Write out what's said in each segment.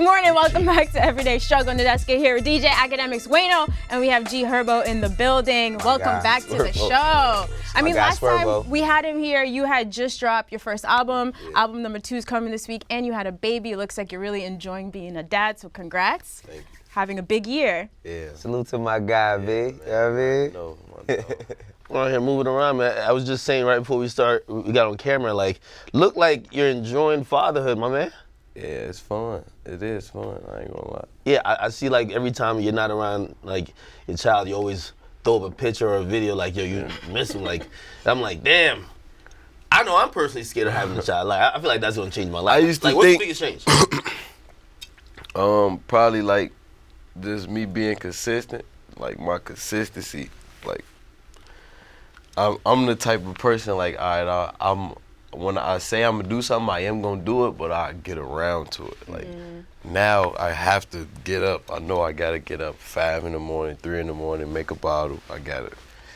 morning, welcome back to Everyday Struggle. Nadeska here with DJ Akademiks, Wayno, and we have G Herbo in the building. Welcome back to the show. I mean, last time we had him here, you had just dropped your first album. Album number 2 is coming this week, and you had a baby. It looks like you're really enjoying being a dad, so congrats. Thank you. Having a big year. Yeah. Salute to my guy, B. You know what I mean? No, we're out here moving around, man. I was just saying right before we got on camera, like, look like you're enjoying fatherhood, my man. Yeah, it's fun. It is fun, I ain't gonna lie. Yeah, I see like every time you're not around like your child, you always throw up a picture or a video like, yo, you miss him. Like, I'm like, damn. I know I'm personally scared of having a child. Like, I feel like that's gonna change my life. I used to like, think, what's the biggest change? Probably like just me being consistent, like my consistency. Like, I'm the type of person like, all right, when I say I'm gonna do something, I am gonna do it, but I get around to it. Like now I have to get up. I know I gotta get up 5 in the morning, 3 in the morning, make a bottle. I gotta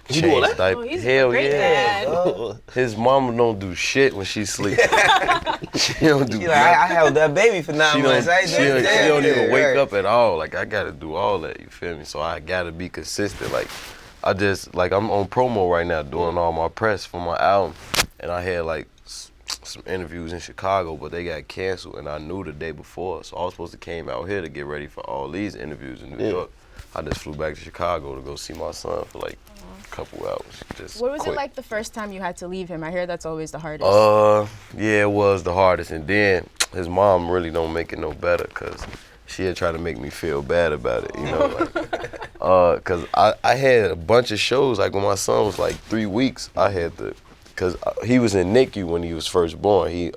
change diapers. Oh, he's Hell a great yeah. dad. His mama don't do shit when she sleeps. She don't do Like, I held that baby for 9 months. She don't even wake up at all. Like, I gotta do all that, you feel me? So I gotta be consistent. Like, I'm on promo right now doing all my press for my album. And I had like some interviews in Chicago, but they got canceled, and I knew the day before, so I was supposed to came out here to get ready for all these interviews in New York. I just flew back to Chicago to go see my son for like a couple hours. What was it like the first time you had to leave him? I hear that's always the hardest. Yeah, it was the hardest, and then his mom really don't make it no better, cause she had tried to make me feel bad about it, you know, like, cause I had a bunch of shows, like when my son was like 3 weeks, I had to, cause he was in NICU when he was first born. He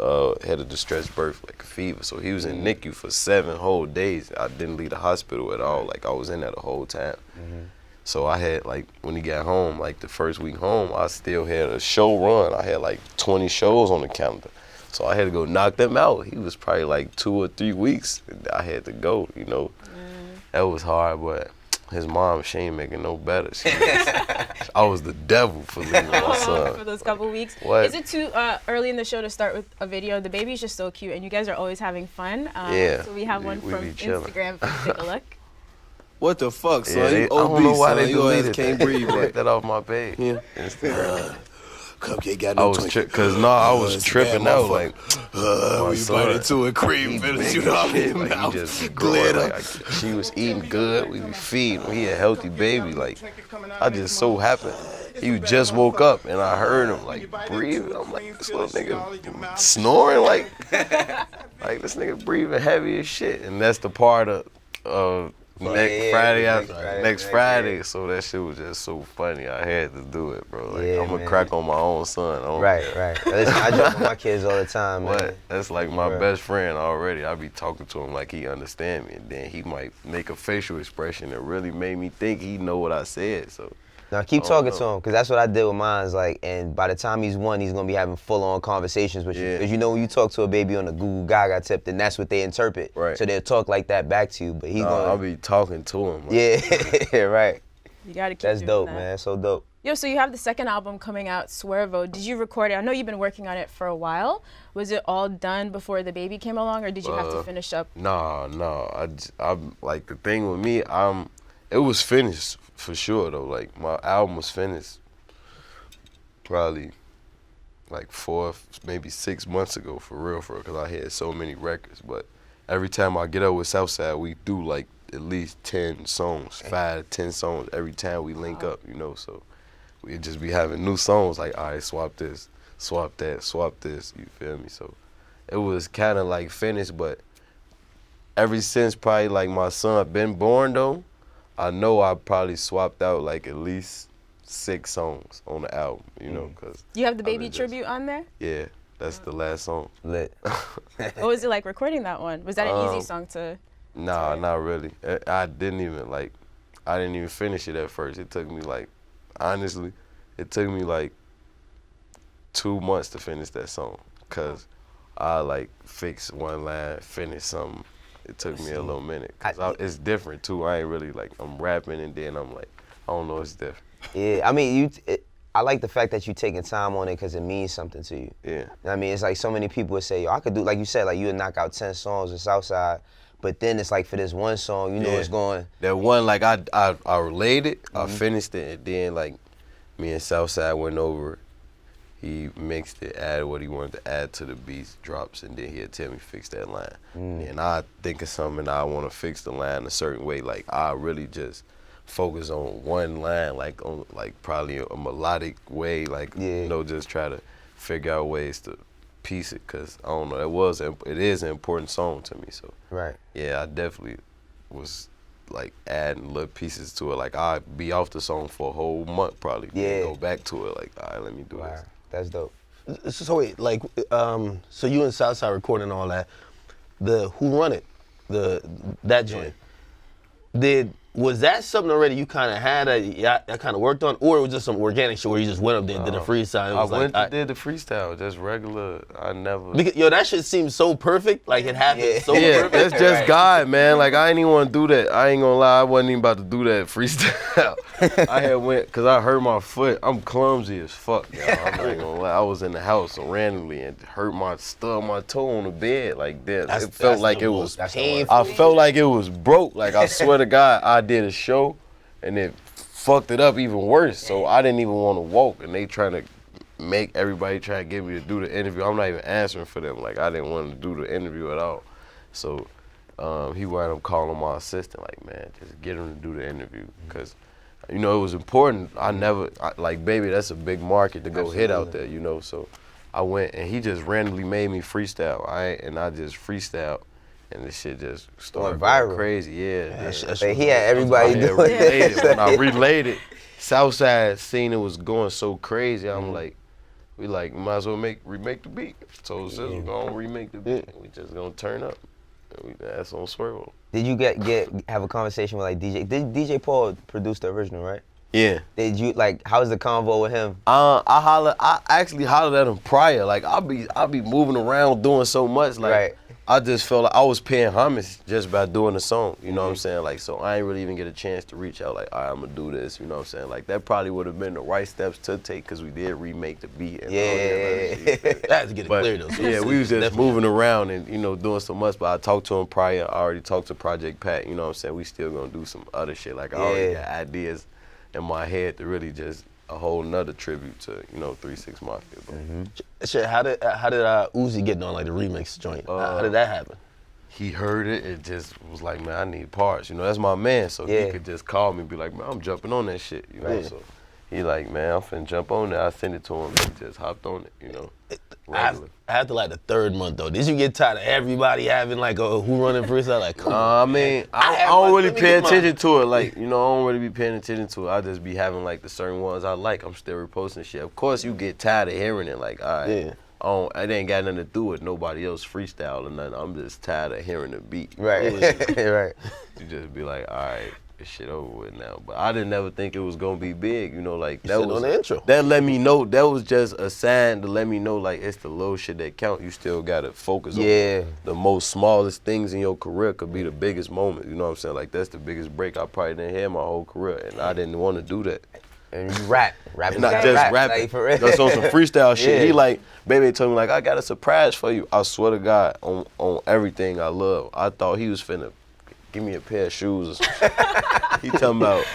had a distressed birth, like a fever, so he was in NICU for 7 whole days. I didn't leave the hospital at all, like I was in there the whole time. So I had like, when he got home, like the first week home, I still had a show run. I had like 20 shows on the calendar. So I had to go knock them out. He was probably like 2 or 3 weeks. I had to go, you know. That was hard, but his mom, she ain't making no better. I was the devil for leaving my son. For those couple weeks. What? Is it too early in the show to start with a video? The baby's just so cute, and you guys are always having fun. Yeah. So we have one from Instagram. Take a look. What the fuck, son? Yeah, You I don't know why they deleted can't breathe, Take that off my page. Yeah. Instagram. Cupcake got no Twinkie. Cause I was tripping out, like, we bite into a cream, finish you off in your mouth. He just growing, like, she was eating good, we be feeding, he a healthy baby, like, I just so happened, he just woke up and I heard him, like, breathing. I'm like, this little nigga snoring, like this nigga breathing heavy as shit. And that's the part of next Friday, so that shit was just so funny. I had to do it, bro. Like, I'm gonna crack on my own son. Right. Listen, I joke with my kids all the time, man. What? That's like my best friend already. I be talking to him like he understand me, and then he might make a facial expression that really made me think he know what I said. So Now keep talking to him, because that's what I did with mine. Like, and by the time he's 1, he's gonna be having full-on conversations with you. Because you know when you talk to a baby on a Google Gaga tip, then that's what they interpret. Right. So they'll talk like that back to you. But he's gonna. I'll be talking to him. Like, yeah, right. You gotta keep That's doing dope, that. man. So dope. Yo, so you have the second album coming out, Swervo. Did you record it? I know you've been working on it for a while. Was it all done before the baby came along, or did you have to finish up? No. I'm like, the thing with me, it was finished for sure though. Like, my album was finished probably like 4, maybe 6 months ago, for real, because I had so many records. But every time I get up with Southside, we do like at least 10 songs, 5 to 10 songs every time we link up, you know. So we just be having new songs, like, all right, swap this, swap that, swap this, you feel me? So it was kind of like finished, but ever since probably like my son been born though, I know I probably swapped out like at least 6 songs on the album, you know, because You have the baby tribute on there? Yeah, that's the last song. Lit. What was it like recording that one? Was that an easy song to? Nah, not really. I didn't even finish it at first. It took me like, honestly, it took me like 2 months to finish that song, because I like fix one line, finish something. It took me a little minute, because it's different too. I ain't really like, I'm rapping and then I'm like, I don't know, it's different. Yeah, I mean, I like the fact that you taking time on it because it means something to you. Yeah. I mean, it's like so many people would say, yo, I could do, like you said, like you would knock out 10 songs in Southside, But then it's like for this one song, you know it's going. That one, like I relayed it, I finished it, and then like me and Southside went over. He mixed it, added what he wanted to add to the beats, drops, and then he'd tell me fix that line. And I think of something and I want to fix the line a certain way. Like I really just focus on one line, like on like probably a melodic way, like you know, just try to figure out ways to piece it. Cause I don't know, it is an important song to me. So yeah, I definitely was like adding little pieces to it. Like I'd be off the song for a whole month probably. Go back to it. Like, all right, let me do this. That's dope. So wait, like, so you and Southside recording all that. Who Run It, that joint. Was that something already you kind of had that kind of worked on, or it was just some organic shit where you just went up there and did a freestyle? Did the freestyle, just regular. I never. Because, that shit seems so perfect. Like it happened so perfect. That's just God, man. Like I ain't even want to do that. I ain't gonna lie, I wasn't even about to do that freestyle. I had went because I hurt my foot. I'm clumsy as fuck, y'all. I'm not gonna lie. I was in the house randomly and stubbed my toe on the bed like that. It felt like it was painful. I felt like it was broke. Like I swear to God, I did a show and it fucked it up even worse. So I didn't even want to walk, and they trying to make everybody try to get me to do the interview. I'm not even answering for them. Like I didn't want to do the interview at all. So he wound up calling my assistant, like, man, just get him to do the interview, because it was important. Like, baby, that's a big market to go hit out there, So I went, and he just randomly made me freestyle. I just freestyled. And this shit just started viral. Crazy, He had everybody doing it. When I relayed it, Southside seen it was going so crazy. I'm like, we might as well remake the beat. So since we're gonna remake the beat, we just gonna turn up. That's on Swervo. Did you have a conversation with like DJ? Did DJ Paul produce the original, right? Yeah. Did you how was the convo with him? I actually hollered at him prior. Like I'll be moving around doing so much. Like I just felt like I was paying homage just by doing the song. You know what I'm saying? Like, so I ain't really even get a chance to reach out. Like, all right, I'm gonna do this. You know what I'm saying? Like that probably would have been the right steps to take, because we did remake the beat. And I had to get it clear though. So we was just moving around and doing so much. But I talked to him prior. I already talked to Project Pat. You know what I'm saying? We still gonna do some other shit. Like I already got ideas in my head to really just a whole nother tribute to 3 6 Mafia. Shit, how did Uzi get on like the remix joint? How did that happen? He heard it. It just was like, man, I need parts. That's my man. So he could just call me and be like, man, I'm jumping on that shit. So he like, man, I'm finna jump on it. I sent it to him. He just hopped on it. After like the 3rd month though, did you get tired of everybody having like a Who Running freestyle? Like, come on. I mean, I don't really pay attention to it. Like, I don't really be paying attention to it. I just be having like the certain ones I like. I'm still reposting shit. Of course, you get tired of hearing it. Like, all right, it ain't got nothing to do with nobody else freestyle or nothing. I'm just tired of hearing the beat. Right. Right. You just be like, all right, this shit over with now. But I didn't ever think it was gonna be big. Like that was on the intro. That let me know. That was just a sign to let me know, like, it's the little shit that count. You still gotta focus on the most smallest things in your career could be the biggest moment. You know what I'm saying? Like, that's the biggest break I probably didn't have my whole career, and I didn't want to do that. And you rapping, not just rapping. Like, That's on some freestyle shit. He like, baby told me like, I got a surprise for you. I swear to God, on everything I love. I thought he was finna give me a pair of shoes or something. He talking about,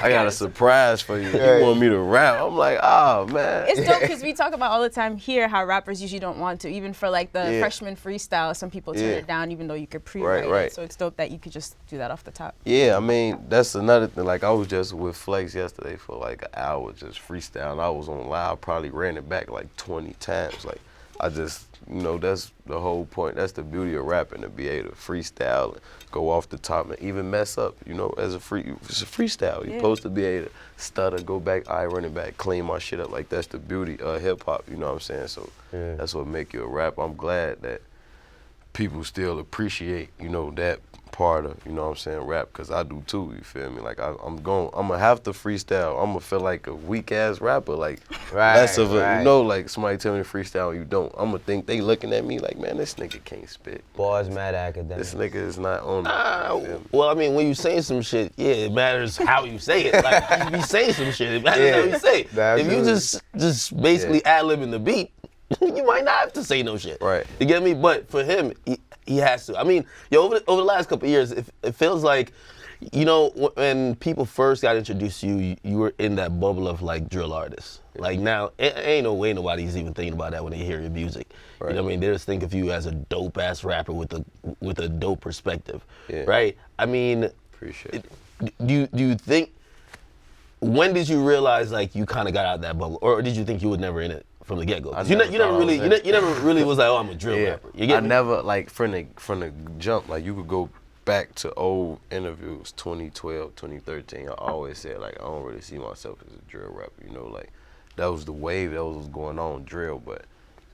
I got a surprise for you. He want me to rap. I'm like, oh, man. It's dope because we talk about all the time here how rappers usually don't want to. Even for like the freshman freestyle, some people turn it down even though you could pre-write it. So it's dope that you could just do that off the top. Yeah, I mean, that's another thing. Like, I was just with Flex yesterday for like an hour just freestyling. I was on live, probably ran it back like 20 times. Like, I just, that's the whole point. That's the beauty of rapping, to be able to freestyle and go off the top and even mess up, it's a freestyle. You're supposed to be able to stutter, go back, run it back, clean my shit up. Like, that's the beauty of hip hop, you know what I'm saying? So that's what make you a rapper. I'm glad that people still appreciate, that part of, rap, because I do too, you feel me? Like, I'm gonna have to freestyle. I'm gonna feel like a weak ass rapper, like less of a, like somebody tell me to freestyle and you don't. I'm gonna think they looking at me like, man, this nigga can't spit. Bars mad academic. This nigga is not on well, I mean, when you saying some shit, it matters how you say it. Like, you be saying some shit, it matters how you say it. If you just basically ad-libbing the beat, you might not have to say no shit. Right. You get me? But for him, He has to. I mean, over the last couple of years, it feels like, you know, when people first got introduced to you, you were in that bubble of like drill artists. Like now, ain't no way nobody's even thinking about that when they hear your music. Right. You know what I mean? They just think of you as a dope ass rapper with a dope perspective, right? I mean, appreciate it. Do you think? When did you realize like you kind of got out of that bubble, or did you think you were never in it from the get go? You never really was like, oh, I'm a drill rapper. You get me? Never like from the jump. Like you could go back to old interviews, 2012, 2013. I always said like I don't really see myself as a drill rapper. You know, like that was the wave that was going on, drill. But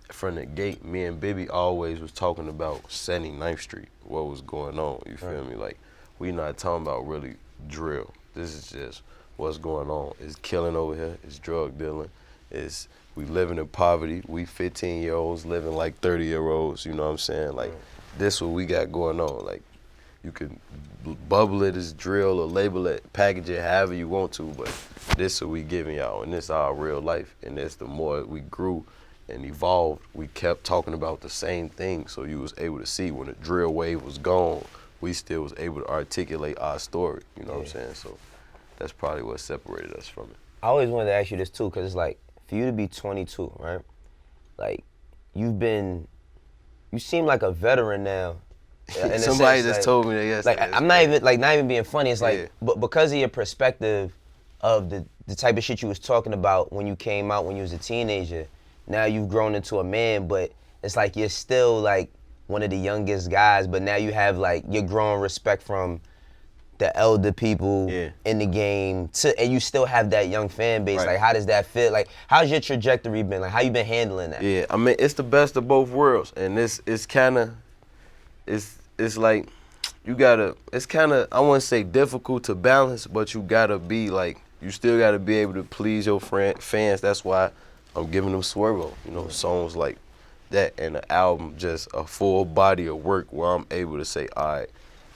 from the gate, me and Bibby always was talking about 79th Street, what was going on. You feel me? Like we not talking about really drill. This is just what's going on. It's killing over here. It's drug dealing. We living in poverty. We 15-year-olds living like 30-year-olds. You know what I'm saying? Like this what we got going on. Like you can bubble it as drill or label it, package it however you want to, but this what we giving y'all, and this our real life. And this the more we grew and evolved, we kept talking about the same thing. So you was able to see when the drill wave was gone, we still was able to articulate our story. You know what I'm saying? So that's probably what separated us from it. I always wanted to ask you this too, because it's like, for you to be 22, right? Like, you seem like a veteran now. Somebody just told me that yesterday. Like, I'm not even being funny. It's like, but because of your perspective of the type of shit you was talking about when you came out when you was a teenager, now you've grown into a man, but it's like you're still like one of the youngest guys, but now you have like, you're growing respect from the elder people in the game, and you still have that young fan base. Right. Like, how does that feel? Like, how's your trajectory been? Like, how you been handling that? Yeah, I mean, it's the best of both worlds, and it's kind of, it's like, you gotta, it's kind of, I wouldn't say difficult to balance, but you gotta be like, you still gotta be able to please your fans. That's why I'm giving them Swervo, you know, songs like that, and the album just a full body of work where I'm able to say, all right,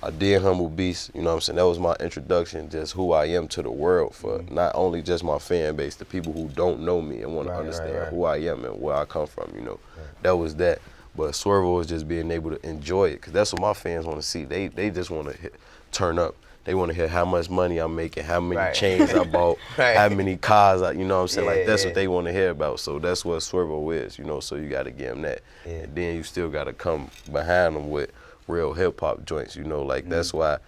I did Humble Beast, you know what I'm saying? That was my introduction, just who I am to the world for not only just my fan base, the people who don't know me and want to understand who I am and where I come from, you know. That was that. But Swervo was just being able to enjoy it, because that's what my fans want to see. They just want to turn up. They want to hear how much money I'm making, how many chains I bought, how many cars I, you know what I'm saying? Like, that's what they want to hear about. So that's what Swervo is, you know, so you got to give them that. And then you still got to come behind them with real hip-hop joints, you know, like that's why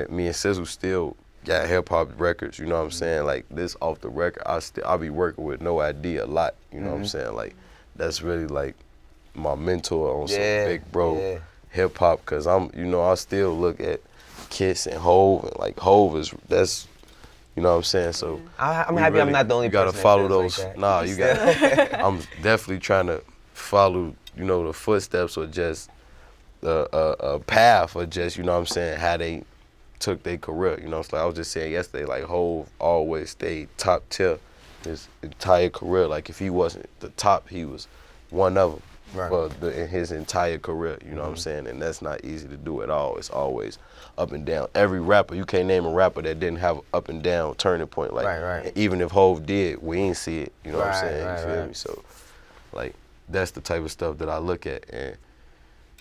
me and Sizzle still got hip-hop records, you know what I'm saying? Like, this off the record, I be working with No ID a lot, you know what I'm saying? Like, that's really like my mentor on some big bro hip-hop, because I still look at Kiss and Hove, and like Hove is, that's, you know what I'm saying? So I'm happy really, I'm not the only person. You gotta follow those. Like that. Nah, you got. I'm definitely trying to follow, you know, the footsteps, or just a path, or just, you know what I'm saying, how they took their career. You know, it's like I was just saying yesterday, like Hove always stayed top tier his entire career. Like, if he wasn't the top, he was one of them in his entire career. You know what I'm saying? And that's not easy to do at all. It's always up and down. Every rapper, you can't name a rapper that didn't have an up and down turning point. Like, even if Hove did, we ain't see it. You know what I'm saying? You feel me? So, like, that's the type of stuff that I look at, and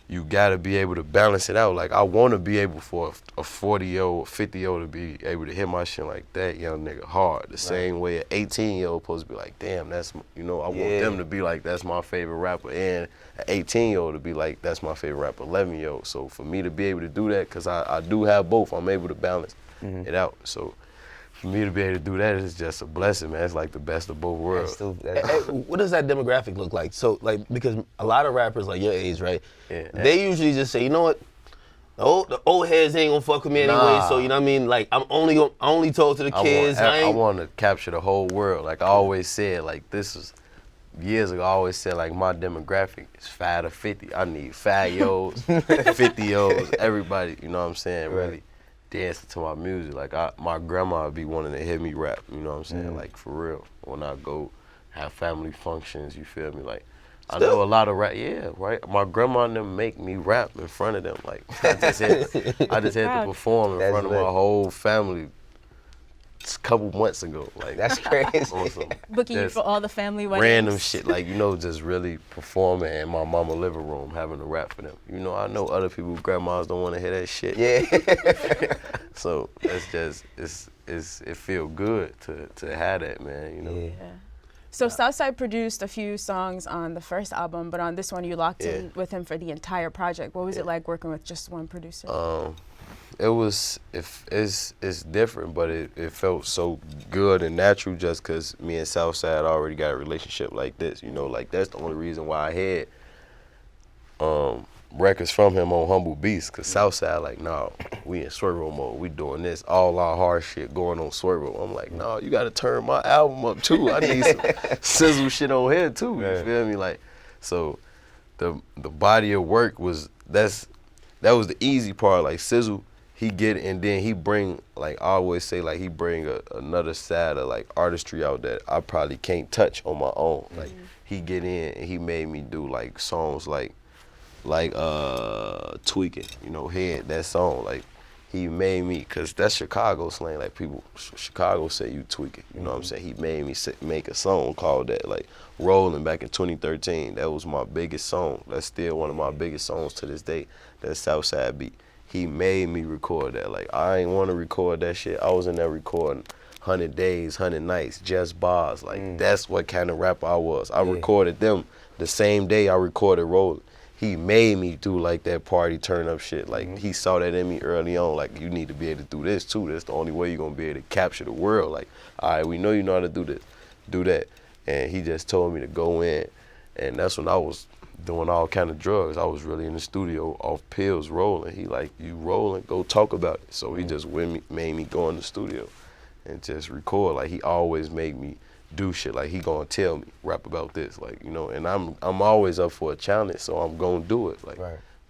you gotta be able to balance it out. Like, I wanna be able for a 40-year-old, 50-year-old to be able to hit my shit like that young nigga hard. The same way an 18-year-old supposed to be like, damn, that's, you know, I want them to be like, that's my favorite rapper. And an 18-year-old to be like, that's my favorite rapper, 11-year-old. So for me to be able to do that, because I do have both, I'm able to balance it out. So for me to be able to do that is just a blessing, man. It's like the best of both worlds. What does that demographic look like? So, like, because a lot of rappers like your age, right? They usually just say, you know what, the old heads ain't gonna fuck with me anyway. So, you know what I mean? Like, I only talk to the kids. I want to capture the whole world. Like I always said, like, this was years ago. I always said, like, my demographic is 5 to 50. I need 5-year-olds, 50-year-olds, everybody. You know what I'm saying? Really dancing to my music. Like, my grandma would be wanting to hear me rap, you know what I'm saying? Like, for real. When I go have family functions, you feel me? Like, I know a lot of rap, my grandma and them make me rap in front of them. Like, I just had to perform in front of my whole family a couple months ago. Like that's crazy. Booking you for all the family weddings. Random shit, like, you know, just really performing in my mama living room, having to rap for them. You know, I know other people's grandmas don't want to hear that shit. Yeah. So it's just, it feel good to have that, man, you know. Yeah. So Southside produced a few songs on the first album, but on this one you locked in with him for the entire project. What was it like working with just one producer? It's different, but it felt so good and natural just because me and Southside already got a relationship like this, you know, like that's the only reason why I had records from him on Humble Beast, because Southside like, nah, we in Swervo mode, we doing this, all our hard shit going on Swervo. I'm like, nah, you gotta turn my album up too. I need some sizzle shit on here too, you feel me? Like, so the body of work was, that was the easy part, like sizzle, he get it, and then he bring, like I always say, like he bring another side of like artistry out that I probably can't touch on my own. Like he get in and he made me do like songs like Tweaking, you know, Head, that song, like he made me, cause that's Chicago slang, like people, Chicago say you tweaking, you know what I'm saying? He made me make a song called that, like Rolling, back in 2013. That was my biggest song. That's still one of my biggest songs to this day, that Southside beat. He made me record that. Like, I ain't want to record that shit. I was in there recording 100 Days, 100 Nights, Just Bars. Like, that's what kind of rapper I was. I recorded them the same day I recorded Rolling. He made me do like that party turn up shit. Like he saw that in me early on. Like, you need to be able to do this too. That's the only way you're gonna be able to capture the world. Like, all right, we know you know how to do this, do that. And he just told me to go in, and that's when I was doing all kind of drugs. I was really in the studio off pills, rolling. He like, you rolling, go talk about it. So he just made me go in the studio and just record. Like, he always made me do shit. Like, he gonna tell me, rap about this, like, you know, and I'm always up for a challenge, so I'm gonna do it. Like,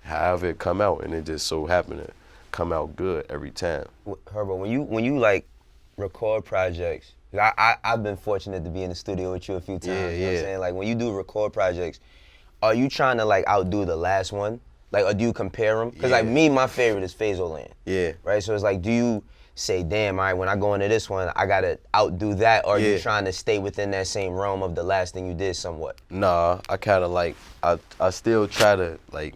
however it come out, and it just so happened to come out good every time. Herbo, when you like record projects, I've been fortunate to be in the studio with you a few times. You know what I'm saying? Like, when you do record projects, are you trying to like outdo the last one? Like, or do you compare them? Because like me, my favorite is Phasoland. Yeah. Right? So it's like, do you say, damn, all right, when I go into this one, I gotta outdo that, or are you trying to stay within that same realm of the last thing you did somewhat? Nah, I kind of like, I still try to like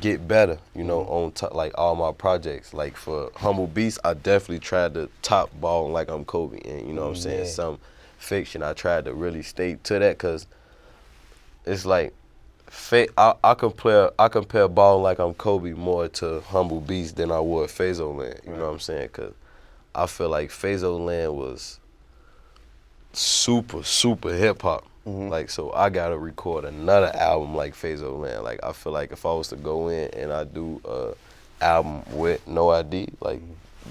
get better, you know, on like all my projects. Like for Humble Beast, I definitely tried to top ball like I'm Kobe, and you know what I'm saying, some fiction, I tried to really stay to that, cause it's like, I compare Ball Like I'm Kobe more to Humble Beast than I would Phasoland, you know what I'm saying? Cause I feel like Phasoland was super, super hip hop. Like, so I gotta record another album like Phasoland. Like, I feel like if I was to go in and I do a album with No ID, like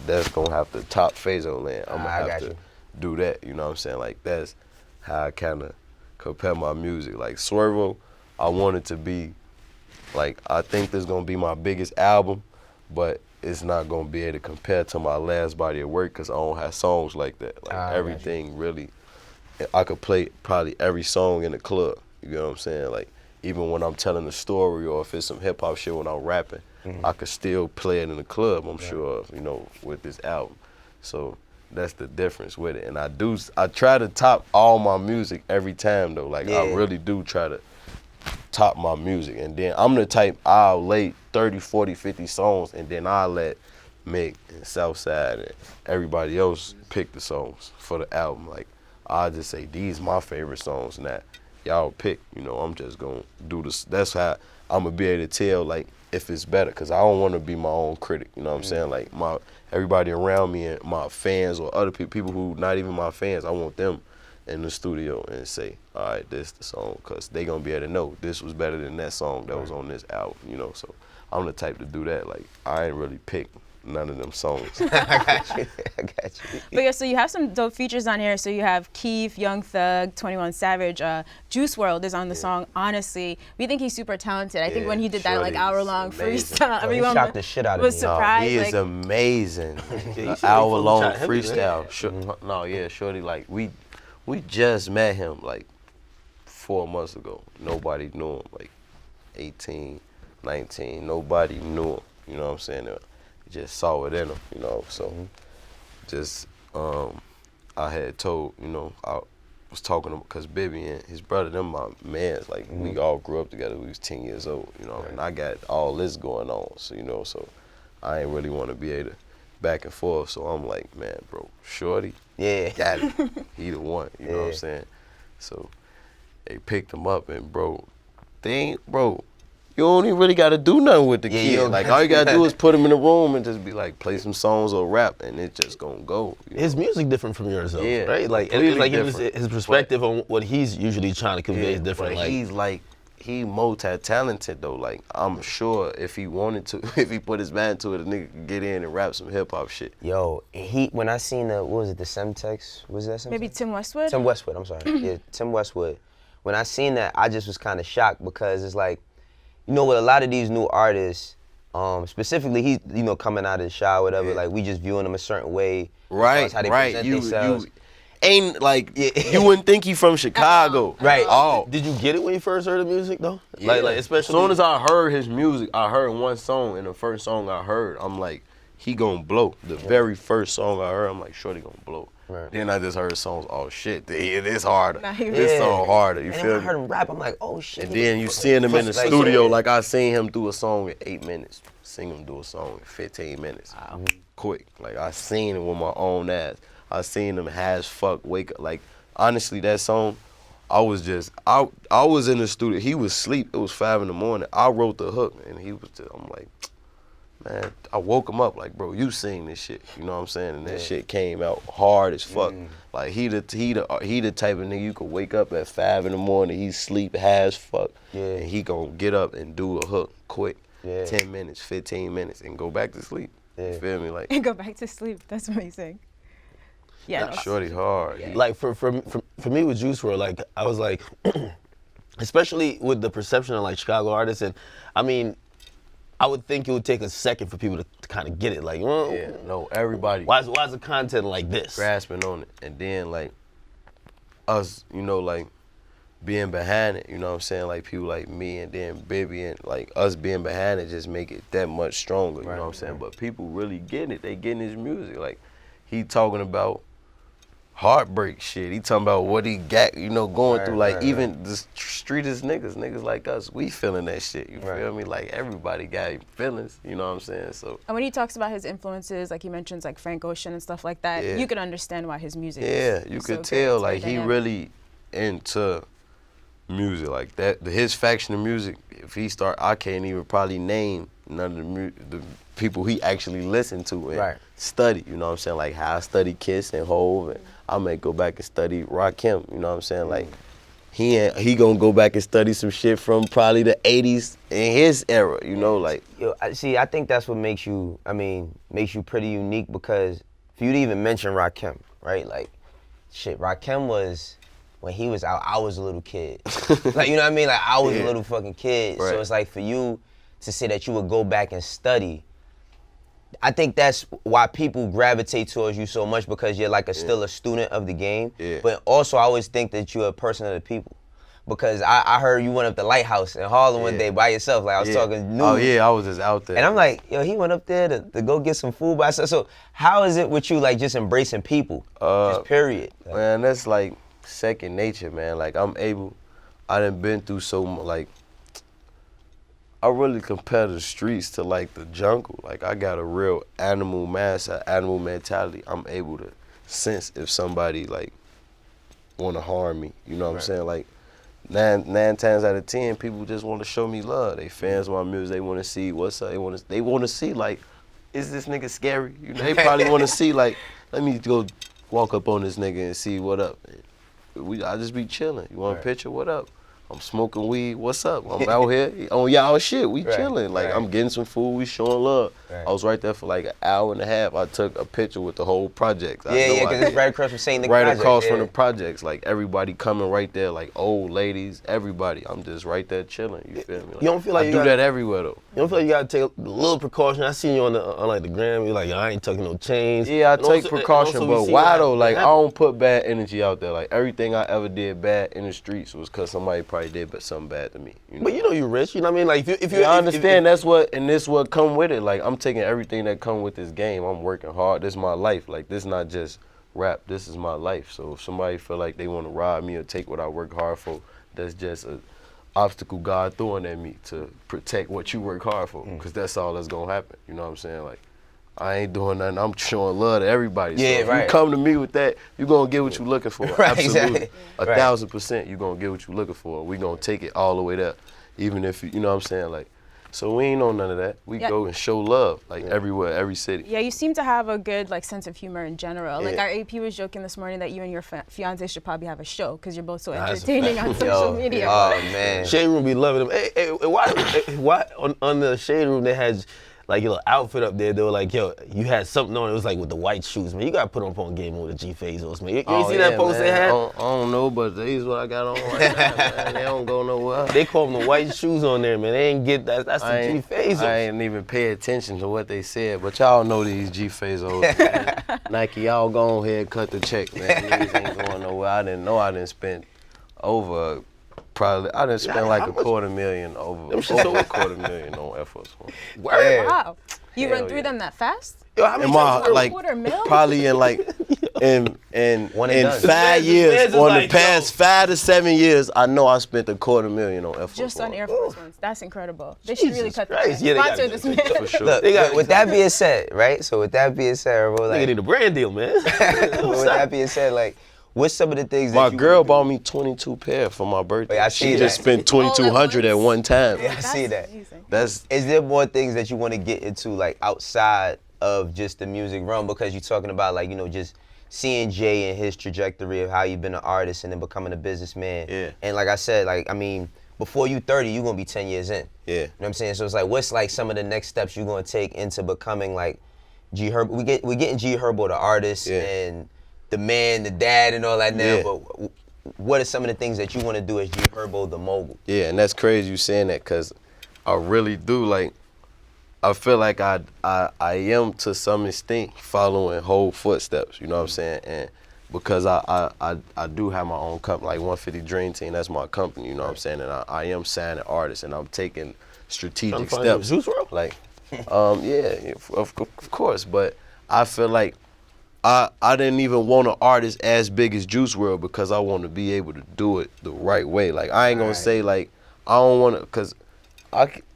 that's gonna have to top Phasoland. I'm gonna have to do that, you know what I'm saying? Like, that's how I kinda compare my music. Like Swervo, I want it to be, like, I think this is gonna be my biggest album, but it's not gonna be able to compare to my last body of work, because I don't have songs like that. Like, everything really, I could play probably every song in the club, you know what I'm saying? Like, even when I'm telling a story, or if it's some hip hop shit when I'm rapping, I could still play it in the club, I'm sure of, you know, with this album. So that's the difference with it. And I try to top all my music every time though. Like, I really do try to top my music, and then I'm the type, I'll lay 30, 40, 50 songs, and then I'll let Mick and Southside and everybody else pick the songs for the album. Like, I'll just say, these my favorite songs, and that y'all pick, you know, I'm just gonna do this. That's how I'm gonna be able to tell, like, if it's better, because I don't want to be my own critic, you know what I'm saying? Like, everybody around me and my fans, or other people who not even my fans, I want them in the studio and say, all right, this is the song, because they gonna be able to know this was better than that song that was on this album, you know? So I'm the type to do that. Like, I ain't really pick none of them songs. I got you. But yeah, so you have some dope features on here. So you have Keef, Young Thug, 21 Savage, Juice WRLD is on the song, Honestly. We think he's super talented. I think when he did that like hour-long freestyle, everyone shot the shit out of was surprised. He is amazing. Hour-long freestyle. Shorty, like, we just met him like 4 months ago. Nobody knew him, like 18, 19. Nobody knew him, you know what I'm saying? Just saw it in him, you know, so just I had told, you know, I was talking to him because Bibby and his brother, them my mans, like we all grew up together. We was 10 years old, you know, and I got all this going on, so you know, so I ain't really want to be able to back and forth. So I'm like, man, bro, Shorty, got it. He the one, you know what I'm saying? So they picked him up, and bro, you don't even really gotta do nothing with the kid. Like all you gotta do is put him in the room and just be like, play some songs or rap, and it just gonna go. His music different from yours, though, Yeah, right? Like his perspective on what he's usually trying to convey is different. But like he multi-talented though. Like I'm sure if he wanted to, if he put his mind to it, a nigga could get in and rap some hip hop shit. Yo, when I seen what was it, the Semtex? Was that Semtex? Maybe Tim Westwood? Tim Westwood, I'm sorry. Yeah, Tim Westwood. When I seen that, I just was kind of shocked because it's like, you know, with a lot of these new artists, specifically he's, you know, coming out of the shower, whatever, like we just viewing them a certain way. Right, how they right. present themselves. Ain't like, you wouldn't think he from Chicago. Right. Oh. Did you get it when you first heard the music, though? Yeah. Like especially. As soon as I heard his music, I heard one song, and the first song I heard, I'm like, he gonna blow. The very first song I heard, I'm like, Shorty gonna blow. Right. Then I just heard songs, oh shit, it is harder. This song harder, you and feel then me? I heard him rap, I'm like, oh shit. And then you seeing him in the studio, like I seen him do a song in 8 minutes. Seen him do a song in 15 minutes. Quick. Like I seen him with my own ass. I seen him high as fuck, wake up. Like honestly, that song, I was in the studio. He was asleep. It was 5 in the morning. I wrote the hook, and he was just, I'm like, man, I woke him up like, bro, you sing this shit. You know what I'm saying? And that shit came out hard as fuck. Like he the type of nigga you could wake up at 5 in the morning, he sleep high as fuck, and he gonna get up and do a hook quick, 10 minutes, 15 minutes, and go back to sleep. You feel me? Like And go back to sleep. That's amazing. Yeah. No, Shorty hard. Yeah. like for me with Juice WRLD, like I was like, especially with the perception of like Chicago artists, and I mean, I would think it would take a second for people to kind of get it. Like, well, no, everybody. Why is the content like this? Grasping on it, and then like us, you know, like being behind it. You know what I'm saying? Like people like me, and then Bibby, and like us being behind it just make it that much stronger. You know what I'm saying? But people really getting it. They getting his music. Like he talking about heartbreak shit. He talking about what he got, you know, going through. Like even the streetest niggas like us, we feeling that shit. You feel me? Like everybody got feelings. You know what I'm saying? So. And when he talks about his influences, like he mentions like Frank Ocean and stuff like that, you can understand why his music. Yeah, you could tell like he really into music like that. His faction of music. If he start, I can't even probably name none of the people he actually listened to and study. You know what I'm saying? Like how I study Kiss and Hov, and I may go back and study Rakim. You know what I'm saying? Like he gonna go back and study some shit from probably the 80s in his era. You know, like. Yo, I think that's what makes you pretty unique, because for you to even mention Rakim, right? Like, shit, Rakim was. When he was out, I was a little kid. Like, you know what I mean? Like, I was a little fucking kid. So it's like for you to say that you would go back and study, I think that's why people gravitate towards you so much, because you're like still a student of the game. But also, I always think that you're a person of the people. Because I heard you went up the Lighthouse in Harlem one day by yourself. Like, I was talking news. Oh, yeah, I was just out there. And I'm like, yo, he went up there to go get some food by himself. So how is it with you, like, just embracing people? Just period. Man, that's like second nature, man. Like I done been through so much. Like I really compare the streets to like the jungle. Like I got a real animal mass, an animal mentality. I'm able to sense if somebody like want to harm me. You know what I'm saying? Like nine times out of 10, people just want to show me love. They fans of my music. They want to see what's up. They want to see like, is this nigga scary? You know, they probably want to see like, let me go walk up on this nigga and see what up. I just be chilling. You want a picture? What up? I'm smoking weed. What's up? I'm out here on y'all shit. We chilling. Like I'm getting some food. We showing love. I was right there for like an hour and a half. I took a picture with the whole project. Yeah, because it's right across from St. Nick Right project, across from the projects. Like everybody coming right there. Like old ladies, everybody. I'm just right there chilling. You feel me? Like, you don't feel like I do that everywhere though. You don't feel like you gotta take a little precaution? I seen you on like the gram. You're like, I ain't tucking no chains. Yeah, I take precaution, but why though? Like I don't put bad energy out there. Like everything I ever did bad in the streets was because somebody probably did something bad to me. You know? But you know you rich. You know what I mean? Like if you I understand that's what come with it. Like I'm taking everything that come with this game. I'm working hard. This is my life. Like this not just rap, this is my life. So if somebody feel like they want to rob me or take what I work hard for, that's just a obstacle God throwing at me to protect what you work hard for, because that's all that's gonna happen. You know what I'm saying? Like, I ain't doing nothing. I'm showing love to everybody. So if you come to me with that, you're gonna get what you're looking for. Absolutely. 1,000%, you're gonna get what you're looking for. We gonna take it all the way there. Even if you know what I'm saying? Like, so we ain't on none of that. We go and show love, like everywhere, every city. Yeah, you seem to have a good sense of humor in general. Like our AP was joking this morning that you and your fiance should probably have a show because you're both so entertaining on social media. Oh man, Shade Room be loving them. Hey, why on the Shade Room they had like your little outfit up there? They were like, yo, you had something on. It was like with the white shoes, man. You gotta put on game with the G Fazos, man. You see that post they had? I don't know, but these what I got on right now, man. They don't go nowhere. They call them the white shoes on there, man. They ain't get that. That's the G Fazos. I ain't even pay attention to what they said, but y'all know these G Fazos. Nike, y'all go ahead and cut the check, man. These ain't going nowhere. I didn't know I didn't spend over. Probably, I didn't spend like $250,000 over $250,000 on Air Force One. Wow. You run through them that fast? Yo, how many like probably in like in 5 years, on the past 5 to 7 years, I know I spent $250,000 on Air Force One. Just on Air Force Ones. That's incredible. They should really cut that. Sponsor this man. For sure. Look, with that being said, right? So with that being said, bro, like, they need a brand deal, man. with that being said, like, what's some of the things my that girl bought me 22 pair for my birthday. I see she that. just spent $2,200 at one time. Yeah, I see that. Amazing. Is there more things that you want to get into, like, outside of just the music realm? Because you're talking about, like, you know, just seeing Jay and his trajectory of how you've been an artist and then becoming a businessman. Yeah. And like I said, like, I mean, before you 30, you're going to be 10 years in. Yeah. You know what I'm saying? So it's like, what's like some of the next steps you're going to take into becoming like G Herbo? We're getting G Herbo the artist and the man, the dad and all that now, but what are some of the things that you want to do as G Herbo the mogul? Yeah, and that's crazy you saying that, because I really do, like, I feel like I am to some extent following whole footsteps, you know what I'm saying? And because I do have my own company, like 150 Dream Team, that's my company, you know what I'm saying? And I am signing artists and I'm taking strategic steps. Like, of course, but I feel like I didn't even want an artist as big as Juice WRLD because I want to be able to do it the right way. Like, I ain't gonna say like, I don't want to, because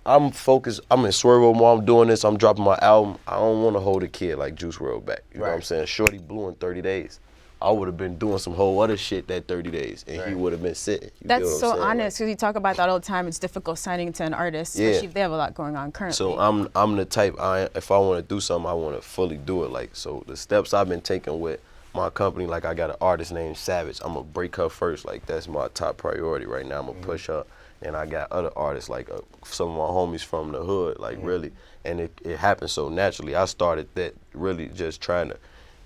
I'm focused, I'm in Swervo mode, I'm doing this, I'm dropping my album. I don't want to hold a kid like Juice WRLD back. You know what I'm saying? Shorty blew in 30 days. I would have been doing some whole other shit that 30 days, and he would have been sitting. That's so honest, because you talk about that all the time. It's difficult signing to an artist, especially if they have a lot going on currently. So I'm the type, if I want to do something, I want to fully do it. Like, so the steps I've been taking with my company, like I got an artist named Savage. I'm going to break her first. Like, that's my top priority right now. I'm going to push her. And I got other artists, like some of my homies from the hood, like really. And it happened so naturally. I started that really just trying to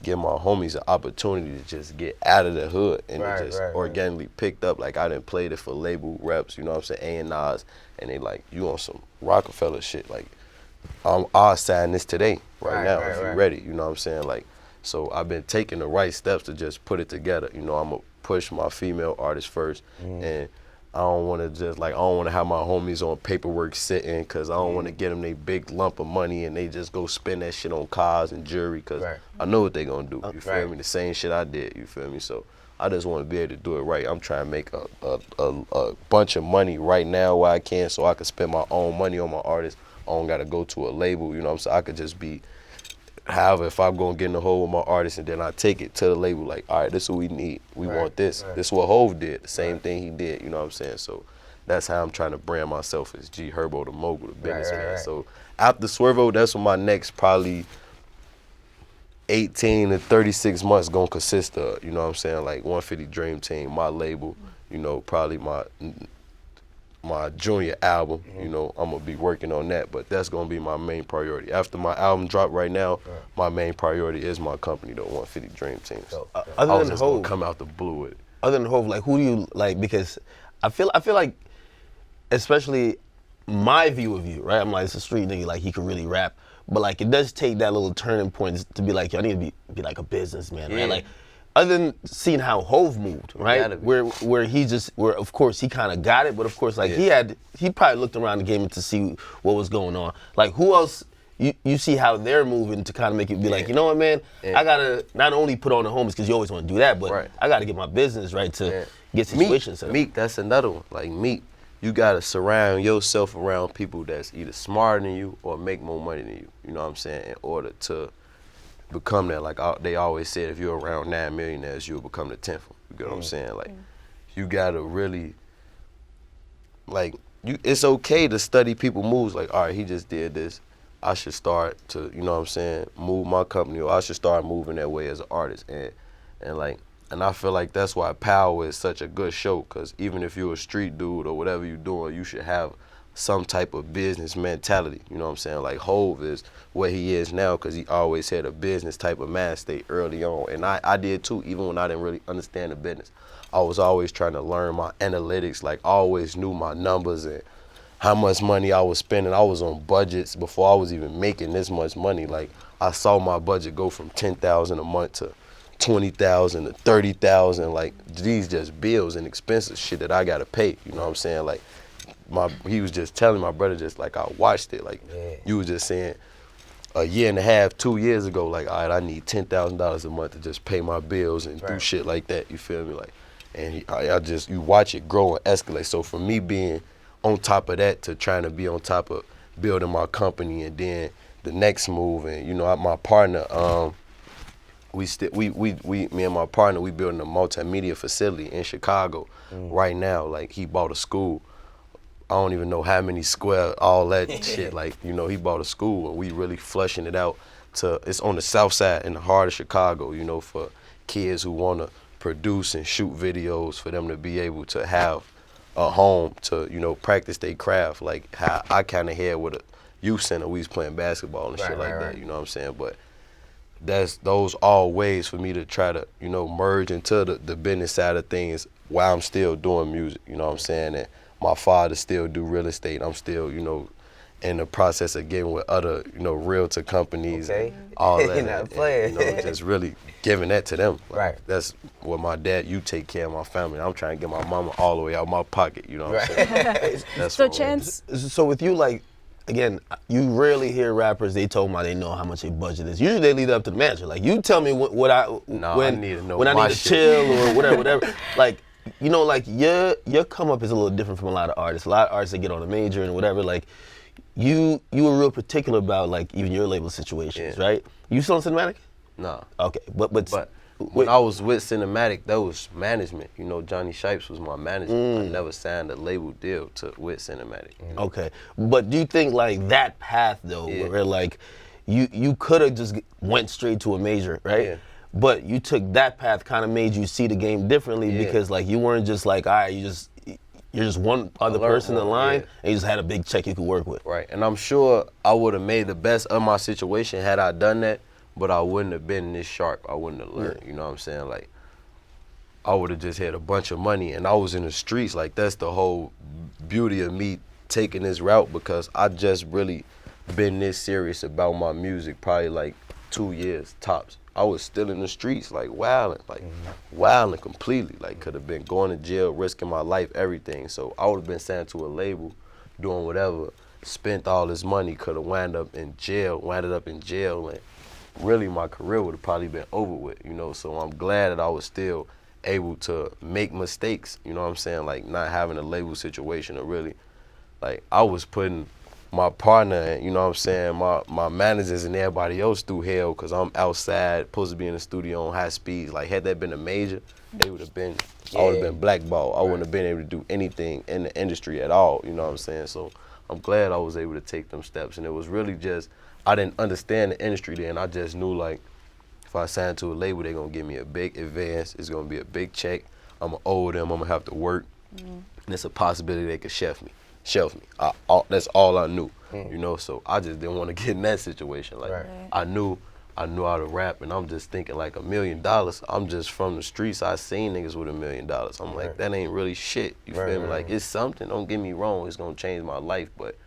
give my homies an opportunity to just get out of the hood, and it just organically picked up. Like, I done played it for label reps, you know what I'm saying, A&Rs, and they like, you on some Rockefeller shit, like, I'll sign this today, right now, if you're ready, you know what I'm saying, like, so I've been taking the right steps to just put it together, you know, I'm gonna push my female artists first, and I don't want to just, like, I don't want to have my homies on paperwork sitting, because I don't want to get them they big lump of money and they just go spend that shit on cars and jewelry, because I know what they going to do, you feel me? The same shit I did, you feel me? So I just want to be able to do it right. I'm trying to make a bunch of money right now while I can, so I can spend my own money on my artists. I don't got to go to a label, you know what I'm saying? I could just be, however, if I'm going to get in the hole with my artist and then I take it to the label, like, all right, this is what we need. We want this. This is what Hov did, the same thing he did, you know what I'm saying? So that's how I'm trying to brand myself as G Herbo the mogul, the businessman. So after Swervo, that's what my next probably 18 to 36 months gonna consist of, you know what I'm saying? Like 150 Dream Team, my label, you know, probably my junior album, you know, I'm gonna be working on that, but that's gonna be my main priority. After my album drop right now, my main priority is my company, the 150 Dream Team. So other than Hov, come out the blue with it. Other than Hov, like, who do you like? Because I feel like, especially my view of you, right? I'm like, it's a street nigga, like he could really rap, but like it does take that little turning point to be like, yo, I need to be like a businessman, right? Like, other than seeing how Hov moved, right? Where of course he kind of got it, but of course like he probably looked around the game to see what was going on. Like, who else you see how they're moving to kind of make it be like, you know what, man, I gotta not only put on the homies because you always want to do that, but I gotta get my business right to get situations. Meek, that's another one. Like Meek, you gotta surround yourself around people that's either smarter than you or make more money than you. You know what I'm saying? In order to become that, like they always said, if you're around 9 millionaires, you'll become the 10th one. You get what I'm saying? Like, you gotta really, like, it's okay to study people moves. Like, all right, he just did this. I should start to, you know what I'm saying, move my company, or I should start moving that way as an artist. And I feel like that's why Power is such a good show, because even if you're a street dude or whatever you're doing, you should have some type of business mentality. You know what I'm saying? Like Hove is where he is now because he always had a business type of mind state early on. And I did too, even when I didn't really understand the business. I was always trying to learn my analytics, like I always knew my numbers and how much money I was spending. I was on budgets before I was even making this much money. Like I saw my budget go from $10,000 a month to $20,000 to $30,000. Like these just bills and expenses, shit that I gotta pay. You know what I'm saying? Like he was just telling my brother, just like I watched it. Like you was just saying a year and a half, 2 years ago, like, all right, I need $10,000 a month to just pay my bills and do shit like that. You feel me? Like, and you watch it grow and escalate. So for me being on top of that to trying to be on top of building my company, and then the next move, and you know, my partner, me and my partner, we building a multimedia facility in Chicago right now. Like he bought a school. I don't even know how many square, all that shit. Like, you know, he bought a school and we really flushing it out it's on the Southside in the heart of Chicago, you know, for kids who want to produce and shoot videos, for them to be able to have a home to, you know, practice their craft. Like how I kind of had with a youth center, we was playing basketball and shit like that, you know what I'm saying? But those all ways for me to try to, you know, merge into the business side of things while I'm still doing music, you know what I'm saying? And my father still do real estate. I'm still, you know, in the process of getting with other, you know, realtor companies and all that. Not playing. You know, just really giving that to them. Like, right. That's what my dad, you take care of my family. I'm trying to get my mama all the way out of my pocket, you know what I'm saying? That's so Chance. So with you, like, again, you rarely hear rappers, they told me they know how much their budget is. Usually they leave it up to the manager. Like, you tell me when I need to chill or whatever. Like, you know, like your come up is a little different from a lot of artists. A lot of artists that get on a major and whatever, like you were real particular about like even your label situations, right? You still on Cinematic? No. Okay, but when I was with Cinematic, that was management. You know, Johnny Shipes was my manager. I never signed a label deal with Cinematic. Okay, but do you think like that path though, where like you could have just went straight to a major, right? Yeah. But you took that path, kind of made you see the game differently because like you weren't just like, all right, you're just one other person in line and you just had a big check you could work with. Right, and I'm sure I would have made the best of my situation had I done that, but I wouldn't have been this sharp. I wouldn't have learned, you know what I'm saying? Like, I would have just had a bunch of money and I was in the streets. Like, that's the whole beauty of me taking this route, because I just really been this serious about my music probably like 2 years tops. I was still in the streets, like wilding completely. Like, could have been going to jail, risking my life, everything. So I would have been signed to a label, doing whatever, spent all this money, could have wound up in jail, and really my career would have probably been over with, you know. So I'm glad that I was still able to make mistakes, you know what I'm saying? Like, not having a label situation, or really, like, I was putting my partner, you know what I'm saying, my managers and everybody else through hell, because I'm outside, supposed to be in the studio on high speeds. Like, had that been a major, they would have been, I would have been blackballed. I wouldn't have been able to do anything in the industry at all, you know what I'm saying? So I'm glad I was able to take them steps. And it was really just, I didn't understand the industry then. I just knew, like, if I signed to a label, they're going to give me a big advance. It's going to be a big check. I'm going to owe them. I'm going to have to work. And it's a possibility they could shelf me. That's all I knew, you know. So I just didn't want to get in that situation. Like, I knew how to rap, and I'm just thinking like $1 million. I'm just from the streets. I seen niggas with $1 million. I'm like, that ain't really shit. You feel me? Like, it's something. Don't get me wrong. It's gonna change my life, but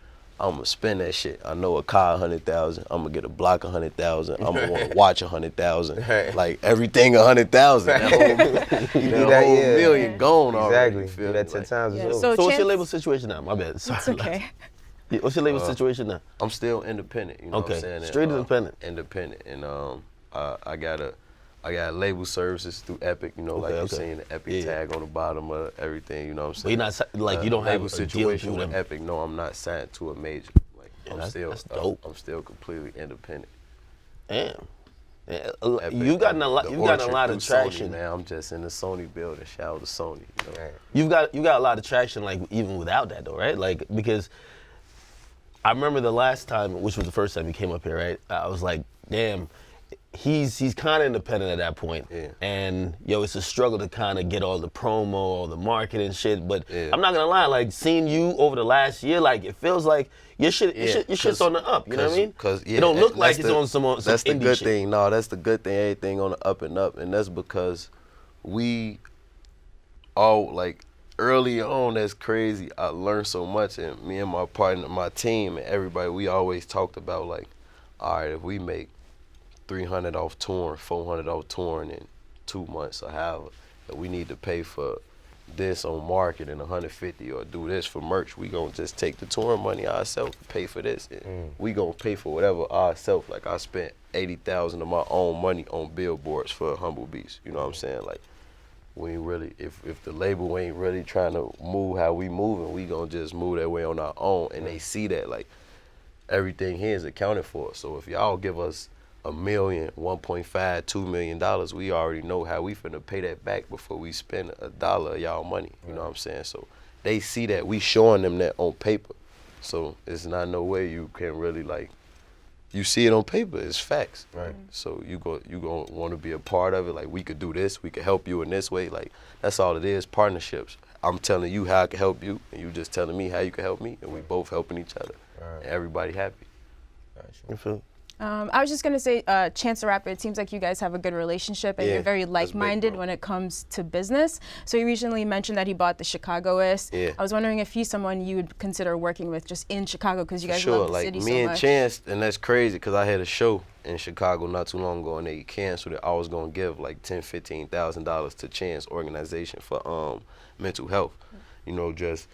I'm gonna spend that shit. I know a car 100,000. I'm gonna get a block 100,000. I'm gonna want to watch 100,000. Like, everything 100,000. That whole million gone already. Exactly. Do that 10 times. So what's your label situation now? My bad. Sorry. It's okay. What's your label situation now? I'm still independent. You know what I'm saying? Straight independent. Independent, and I got label services through Epic. You know, like you're seeing the Epic tag on the bottom of everything. You know what I'm saying? But you're not you don't have a situation with Epic. No, I'm not signed to a major. Like that's dope. I'm still completely independent. Damn. You've gotten a lot of traction. Sony, man, I'm just in the Sony building. Shout out to Sony. You know? You got a lot of traction, like even without that though, right? Like because I remember the last time, which was the first time you came up here, right? I was like, damn, he's kind of independent at that point. Yeah. And it's a struggle to kind of get all the promo, all the marketing shit. But I'm not gonna lie, like seeing you over the last year, like it feels like your shit's on the up. You know what I mean? Because it don't look like it's on some that's the indie good shit. thing. No, that's the good thing. Everything on the up and up, and that's because we all like early on. That's crazy. I learned so much, and me and my partner, my team, and everybody, we always talked about like, all right, if we make $300 off touring, $400 off touring in 2 months or however, that we need to pay for this on marketing, $150, or do this for merch. We gonna just take the touring money ourselves, pay for this. We gonna pay for whatever ourselves. Like I spent $80,000 of my own money on billboards for Humble Beats. You know what I'm saying? Like we ain't really, if the label ain't really trying to move how we moving, we gonna just move that way on our own. And they see that like everything here is accounted for. So if y'all give us $1 million, $1.5, $2 million, we already know how we finna pay that back before we spend $1 of y'all money. You know what I'm saying? So they see that, we showing them that on paper. So it's not no way you can really like, you see it on paper, it's facts. Right. So you gonna wanna be a part of it, like we could do this, we could help you in this way, like that's all it is, partnerships. I'm telling you how I can help you, and you just telling me how you can help me, and we both helping each other. And everybody happy. You feel? I was just gonna say, Chance the Rapper, it seems like you guys have a good relationship and you're very like-minded when it comes to business. So he recently mentioned that he bought the Chicagoist. Yeah. I was wondering if he's someone you would consider working with just in Chicago, because you guys love the city so much. Sure, like me and Chance, and that's crazy because I had a show in Chicago not too long ago and they canceled it. I was gonna give like $10,000, $15,000 to Chance organization for mental health. You know, just,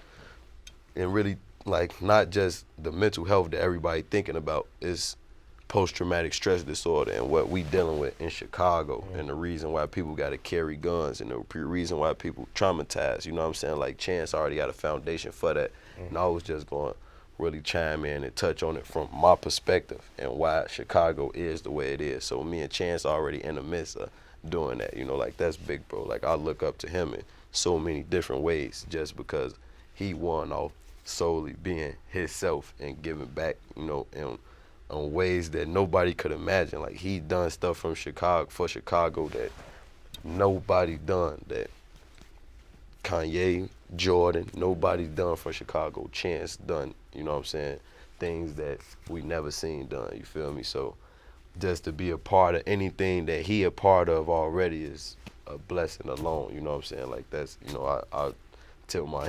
and really like not just the mental health that everybody thinking about, is post-traumatic stress disorder and what we dealing with in Chicago, and the reason why people got to carry guns, and the reason why people traumatized. You know what I'm saying? Like Chance already got a foundation for that, and I was just going to really chime in and touch on it from my perspective and why Chicago is the way it is. So me and Chance already in the midst of doing that. You know, like that's big, bro. Like I look up to him in so many different ways just because he won off solely being himself and giving back, you know, and on ways that nobody could imagine. Like he done stuff from Chicago, for Chicago, that nobody done, that Kanye, Jordan, nobody done for Chicago. Chance done, you know what I'm saying, things that we never seen done, you feel me? So just to be a part of anything that he a part of already is a blessing alone, you know what I'm saying? Like that's, you know, I tilt my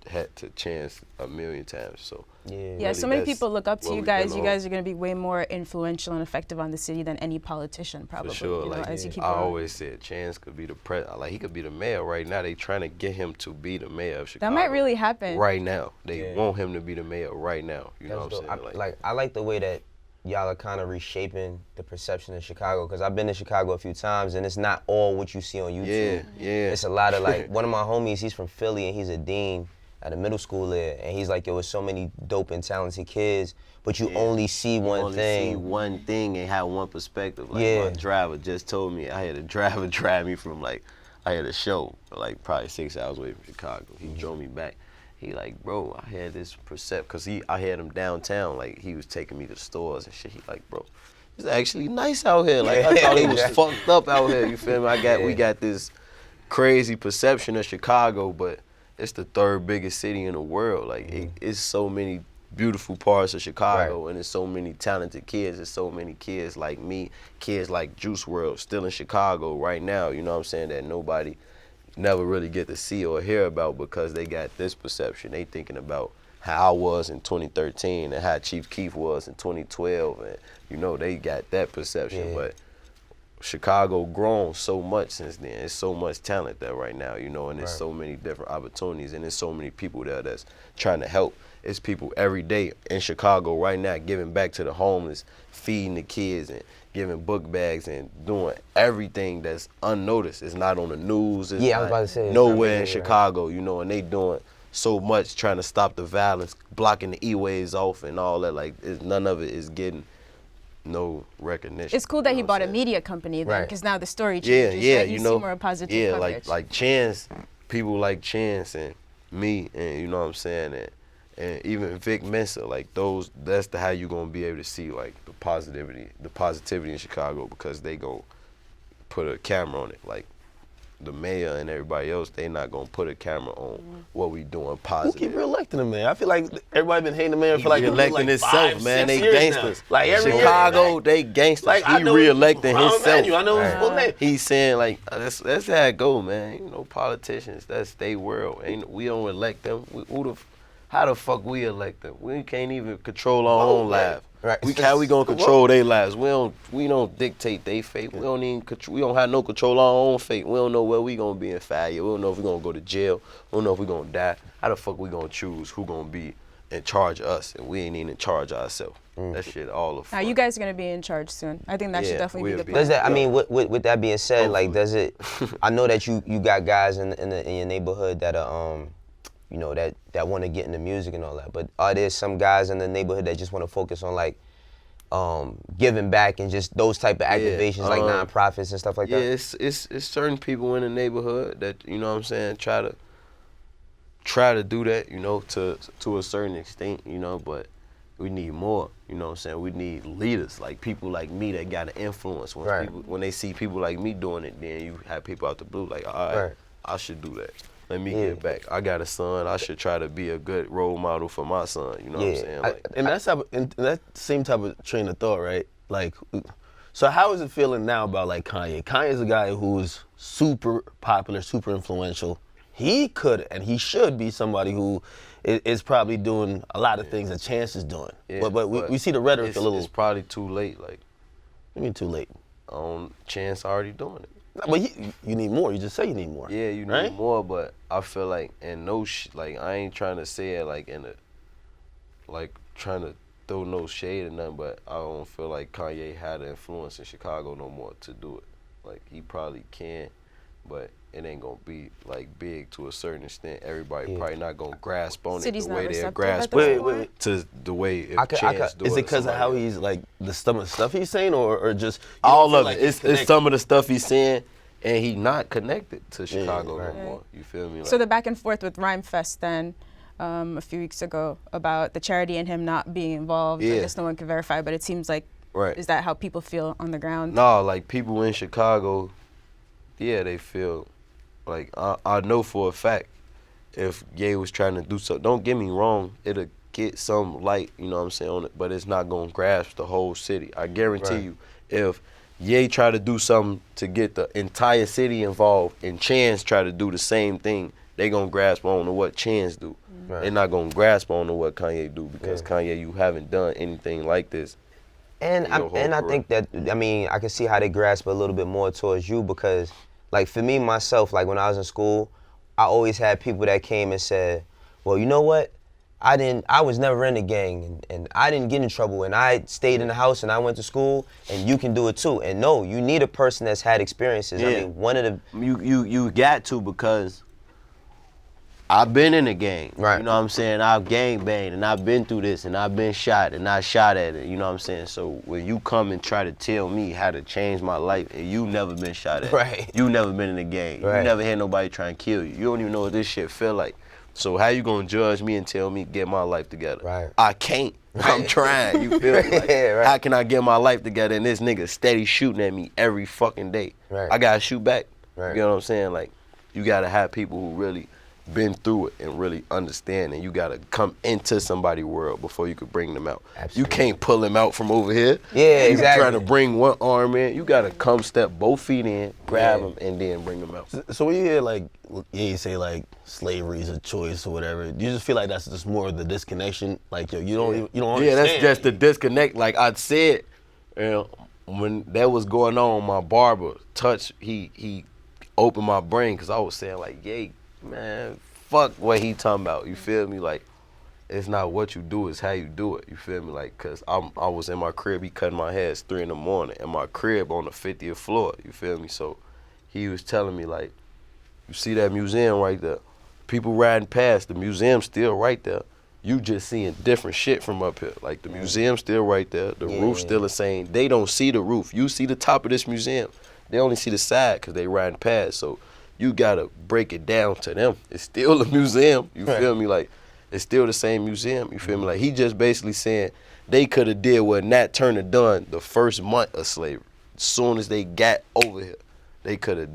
hat to Chance a million times. So yeah, really so many people look up to you guys. You guys are going to be way more influential and effective on the city than any politician, probably. For sure. You know, like as you keep I growing. always said, Chance could be the like he could be the mayor right now. They trying to get him to be the mayor of Chicago. That might really happen. Right now, they want him to be the mayor right now. You know what I'm saying? I like the way that y'all are kind of reshaping the perception of Chicago, because I've been to Chicago a few times and it's not all what you see on YouTube. Yeah. It's a lot of like, one of my homies, he's from Philly and he's a dean at a middle school there, and he's like, yo, there's so many dope and talented kids, but you only see one thing. See one thing and have one perspective. Like my driver just told me, I had a driver drive me from like, I had a show like probably 6 hours away from Chicago. He drove me back. He like, bro, I had this perception, cause I had him downtown, like he was taking me to stores and shit. He like, bro, it's actually nice out here. Like I thought it was fucked up out here. You feel me? We got this crazy perception of Chicago, but it's the third biggest city in the world. Like it's so many beautiful parts of Chicago, and there's so many talented kids. There's so many kids like me, kids like Juice WRLD still in Chicago right now. You know what I'm saying? That nobody never really get to see or hear about because they got this perception. They thinking about how I was in 2013 and how Chief Keef was in 2012, and you know they got that perception. But Chicago grown so much since then. There's so much talent there right now, you know, and there's so many different opportunities, and there's so many people there that's trying to help. It's people every day in Chicago right now giving back to the homeless, feeding the kids, and giving book bags and doing everything that's unnoticed. It's not on the news. It's I was about to say. nowhere in Chicago, you know, and they doing so much trying to stop the violence, blocking the E-ways off and all that. Like, none of it is getting no recognition. It's cool that he bought a media company then, because now the story changes. Yeah, right? you see know, more positive coverage. like Chance, people like Chance and me, and you know what I'm saying, and even Vic Mensa, like those. That's how you gonna be able to see like the positivity in Chicago, because they gonna put a camera on it. Like the mayor and everybody else, they not gonna put a camera on what we doing positive. Who keep reelecting the mayor? I feel like everybody been hating the mayor for like re-electing himself, man. They gangsters. Like every Chicago, year, they gangsters. like, he re-electing himself. I know his full name. He's saying like that's how it go, man. You know, politicians, that's their world. We don't elect them. How the fuck we elect them? We can't even control our own lives. Right. How we gonna control their lives? We don't dictate their fate. We don't even we don't have no control of our own fate. We don't know where we gonna be in 5 years. We don't know if we gonna go to jail. We don't know if we gonna die. How the fuck we gonna choose who gonna be in charge of us, and we ain't even in charge of ourselves? That shit all of fun. Now you guys are gonna be in charge soon. I think that should definitely be the plan. Does that? I mean, with that being said, like, does it? I know that you got guys in your neighborhood that are you know, that want to get into music and all that. But are there some guys in the neighborhood that just want to focus on like giving back and just those type of activations, like nonprofits and stuff like that? Yeah, it's certain people in the neighborhood that, you know what I'm saying, try to do that, you know, to a certain extent, you know, but we need more, you know what I'm saying? We need leaders, like people like me that got an influence. When they see people like me doing it, then you have people out the blue like, all right. I should do that. Let me get back. I got a son. I should try to be a good role model for my son. You know what I'm saying? Like, and that same type of train of thought, right? Like, so how is it feeling now about like Kanye? Kanye's a guy who's super popular, super influential. He could and he should be somebody who is probably doing a lot of things that Chance is doing. But we see the rhetoric a little. It's probably too late. Like, what do you mean too late? Chance already doing it. But you need more. You just say you need more. Yeah, you need more, but I feel like, and like, I ain't trying to say it like trying to throw no shade or nothing, but I don't feel like Kanye had an influence in Chicago no more to do it. Like, he probably can, but it ain't gonna be like big to a certain extent. Everybody probably not gonna grasp on it the way they're grasping to the way if Chance do it. Is it because of how he's like some of the stuff he's saying, or just all of it? It's some of the stuff he's saying, and he not connected to Chicago no more. You feel me? Like, so the back and forth with Rhyme Fest then a few weeks ago about the charity and him not being involved. I guess no one can verify, but it seems like is that how people feel on the ground? No, like people in Chicago, they feel. Like, I know for a fact if Ye was trying to do something, don't get me wrong, it'll get some light, you know what I'm saying, on it, but it's not going to grasp the whole city. I guarantee you, if Ye try to do something to get the entire city involved and Chance try to do the same thing, they going to grasp on to what Chance do. They're not going to grasp on to what Kanye do, because Kanye, you haven't done anything like this. And I think that, I mean, I can see how they grasp a little bit more towards you, because like for me, myself, like when I was in school, I always had people that came and said, well, you know what? I was never in a gang and I didn't get in trouble and I stayed in the house and I went to school and you can do it too. And no, you need a person that's had experiences. I mean, one of the... You got to, because I've been in a gang. Right. You know what I'm saying? I've gang banged and I've been through this and I've been shot and I shot at it. You know what I'm saying? So when you come and try to tell me how to change my life and you never been shot at, you never been in a gang, you never had nobody try and kill you. You don't even know what this shit feel like. So how you gonna judge me and tell me get my life together? I can't. I'm trying. You feel me? Like, how can I get my life together and this nigga steady shooting at me every fucking day? I gotta shoot back. You know what I'm saying? Like, you gotta have people who really been through it and really understand, and you gotta come into somebody's world before you could bring them out. You can't pull them out from over here. Exactly. You trying to bring one arm in, you gotta come step both feet in, grab them, and then bring them out. So when you hear like, you say like slavery is a choice or whatever, you just feel like that's just more of the disconnection. Like, yo, you don't understand. That's just the disconnect. Like I said, when that was going on, my barber touch, he opened my brain because I was saying like, yeah, man, fuck what he talking about. You feel me? Like, it's not what you do, it's how you do it. You feel me? Like, cause I was in my crib, he cutting my hair, it's 3 in the morning, and my crib on the 50th floor. You feel me? So he was telling me like, you see that museum right there? People riding past, the museum's still right there. You just seeing different shit from up here. Like the museum's still right there, the roof's still the same. They don't see the roof. You see the top of this museum. They only see the side because they riding past. So you gotta break it down to them. It's still a museum. You feel me? Like, it's still the same museum. You feel me? Like, he just basically saying they could have did what Nat Turner done the first month of slavery. As soon as they got over here, they could have